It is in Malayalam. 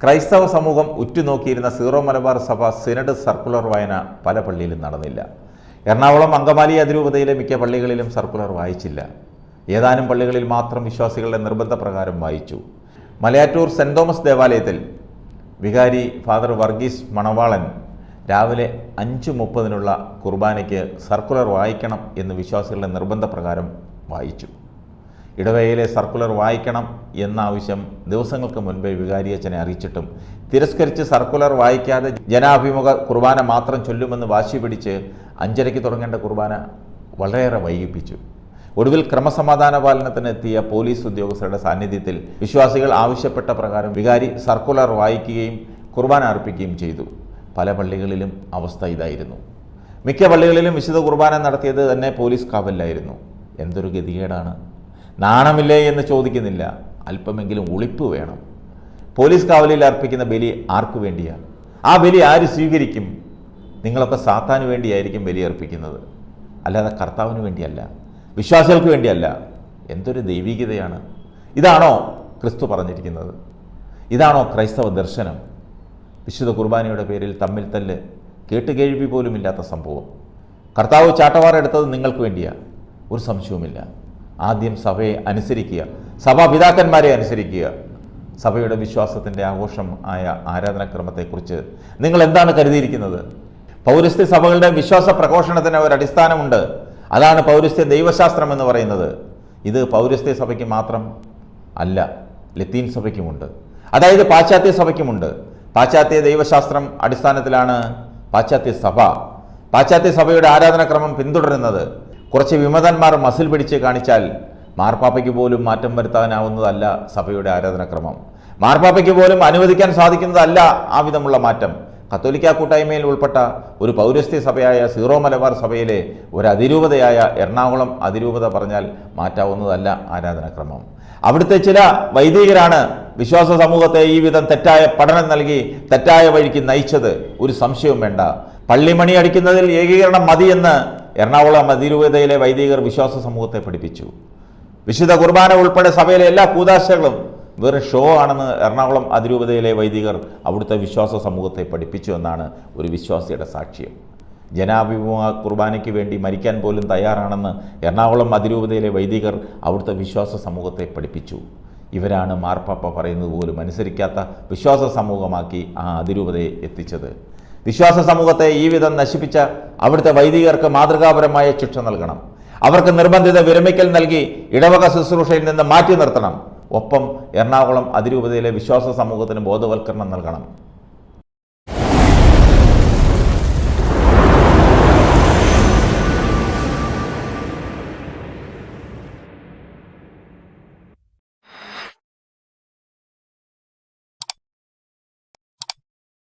ക്രൈസ്തവ സമൂഹം ഉറ്റുനോക്കിയിരുന്ന സീറോ മലബാർ സഭ സിനഡ് സർക്കുലർ വായന പല പള്ളിയിലും നടന്നില്ല. എറണാകുളം അങ്കമാലി അതിരൂപതയിലെ മിക്ക പള്ളികളിലും സർക്കുലർ വായിച്ചില്ല. ഏതാനും പള്ളികളിൽ മാത്രം വിശ്വാസികളുടെ നിർബന്ധപ്രകാരം വായിച്ചു. മലയാറ്റൂർ സെൻറ് തോമസ് ദേവാലയത്തിൽ വികാരി ഫാദർ വർഗീസ് മണവാളൻ രാവിലെ 5:30 കുർബാനയ്ക്ക് സർക്കുലർ വായിക്കണം എന്ന് വിശ്വാസികളുടെ നിർബന്ധപ്രകാരം വായിച്ചു. ഇടവകയിലെ സർക്കുലർ വായിക്കണം എന്ന ആവശ്യം ദിവസങ്ങൾക്ക് മുൻപേ വികാരിയച്ഛനെ അറിയിച്ചിട്ടും തിരസ്കരിച്ച് സർക്കുലർ വായിക്കാതെ ജനാഭിമുഖ കുർബാന മാത്രം ചൊല്ലുമെന്ന് വാശി പിടിച്ച് 5:30 തുടങ്ങേണ്ട കുർബാന വളരെയേറെ വൈകിപ്പിച്ചു. ഒടുവിൽ ക്രമസമാധാന പാലനത്തിന് എത്തിയ പോലീസ് ഉദ്യോഗസ്ഥരുടെ സാന്നിധ്യത്തിൽ വിശ്വാസികൾ ആവശ്യപ്പെട്ട പ്രകാരം വികാരി സർക്കുലർ വായിക്കുകയും കുർബാന അർപ്പിക്കുകയും ചെയ്തു. പല പള്ളികളിലും അവസ്ഥ ഇതായിരുന്നു. മിക്ക പള്ളികളിലും വിശുദ്ധ കുർബാന നടത്തിയത് തന്നെ പോലീസ് കാവലിലായിരുന്നു. എന്തൊരു ഗതികേടാണ്! നാണമില്ലേ എന്ന് ചോദിക്കുന്നില്ല, അല്പമെങ്കിലും ഉളിപ്പ് വേണം. പോലീസ് കാവലിൽ അർപ്പിക്കുന്ന ബലി ആർക്കു വേണ്ടിയാണ്? ആ ബലി ആര് സ്വീകരിക്കും? നിങ്ങളൊക്കെ സാത്താന് വേണ്ടിയായിരിക്കും ബലി അർപ്പിക്കുന്നത്, അല്ലാതെ കർത്താവിന് വേണ്ടിയല്ല, വിശ്വാസികൾക്ക് വേണ്ടിയല്ല. എന്തൊരു ദൈവികതയാണ്! ഇതാണോ ക്രിസ്തു പറഞ്ഞിരിക്കുന്നത്? ഇതാണോ ക്രൈസ്തവ ദർശനം? വിശുദ്ധ കുർബാനയുടെ പേരിൽ തമ്മിൽ തല്ല്, കേട്ടുകേഴ്വി പോലുമില്ലാത്ത സംഭവം. കർത്താവ് ചാട്ടവാറെടുത്തത് നിങ്ങൾക്ക് വേണ്ടിയാണ്, ഒരു സംശയവുമില്ല. ആദ്യം സഭയെ അനുസരിക്കുക, സഭാപിതാക്കന്മാരെ അനുസരിക്കുക. സഭയുടെ വിശ്വാസത്തിൻ്റെ ആഘോഷം ആയ ആരാധനാക്രമത്തെക്കുറിച്ച് നിങ്ങൾ എന്താണ് കരുതിയിരിക്കുന്നത്? പൗരസ്ത്യ സഭകളുടെ വിശ്വാസ പ്രഘോഷണത്തിന് ഒരു അടിസ്ഥാനമുണ്ട്. അതാണ് പൗരസ്ത്യ ദൈവശാസ്ത്രം എന്ന് പറയുന്നത്. ഇത് പൗരസ്ത്യ സഭയ്ക്ക് മാത്രം അല്ല, ലത്തീൻ സഭയ്ക്കുമുണ്ട്, അതായത് പാശ്ചാത്യ സഭയ്ക്കുമുണ്ട്. പാശ്ചാത്യ ദൈവശാസ്ത്രം അടിസ്ഥാനത്തിലാണ് പാശ്ചാത്യ സഭയുടെ ആരാധനാക്രമം പിന്തുടരുന്നത്. കുറച്ച് വിമതന്മാർ മസിൽ പിടിച്ച് കാണിച്ചാൽ മാർപ്പാപ്പയ്ക്ക് പോലും മാറ്റം വരുത്താനാവുന്നതല്ല സഭയുടെ ആരാധനാക്രമം. മാർപ്പാപ്പയ്ക്ക് പോലും അനുവദിക്കാൻ സാധിക്കുന്നതല്ല ആ വിധമുള്ള മാറ്റം. കത്തോലിക്ക കൂട്ടായ്മയിൽ ഉൾപ്പെട്ട ഒരു പൗരസ്ത്യ സഭയായ സീറോ മലബാർ സഭയിലെ ഒരു അതിരൂപതയായ എറണാകുളം അതിരൂപത പറഞ്ഞാൽ മാറ്റാവുന്നതല്ല ആരാധനാക്രമം. അവിടുത്തെ ചില വൈദികരാണ് വിശ്വാസ സമൂഹത്തെ ഈ വിധം തെറ്റായ പഠനം നൽകി തെറ്റായ വഴിക്ക് നയിച്ചത്. ഒരു സംശയവും വേണ്ട. പള്ളിമണി അടിക്കുന്നതിൽ ഏകീകരണം മതിയെന്ന് എറണാകുളം അതിരൂപതയിലെ വൈദികർ വിശ്വാസ സമൂഹത്തെ പഠിപ്പിച്ചു. വിശുദ്ധ കുർബാന ഉൾപ്പെടെ സഭയിലെ എല്ലാ കൂദാശകളും വെറും ഷോ ആണെന്ന് എറണാകുളം അതിരൂപതയിലെ വൈദികർ അവിടുത്തെ വിശ്വാസ സമൂഹത്തെ പഠിപ്പിച്ചു എന്നാണ് ഒരു വിശ്വാസിയുടെ സാക്ഷ്യം. ജനാഭിമുഖ കുർബാനയ്ക്ക് വേണ്ടി മരിക്കാൻ പോലും തയ്യാറാണെന്ന് എറണാകുളം അതിരൂപതയിലെ വൈദികർ അവിടുത്തെ വിശ്വാസ സമൂഹത്തെ പഠിപ്പിച്ചു. ഇവരാണ് മാർപ്പാപ്പ പറയുന്നത് പോലും അനുസരിക്കാത്ത വിശ്വാസ സമൂഹമാക്കി ആ അതിരൂപതയെ എത്തിച്ചത്. വിശ്വാസ സമൂഹത്തെ ഈ വിധം നശിപ്പിച്ച അവിടുത്തെ വൈദികർക്ക് മാതൃകാപരമായ ശിക്ഷ നൽകണം. അവർക്ക് നിർബന്ധിത വിരമിക്കൽ നൽകി ഇടവക ശുശ്രൂഷയിൽ നിന്ന് മാറ്റി നിർത്തണം. ഒപ്പം എറണാകുളം അതിരൂപതയിലെ വിശ്വാസ സമൂഹത്തിന് ബോധവൽക്കരണം നൽകണം.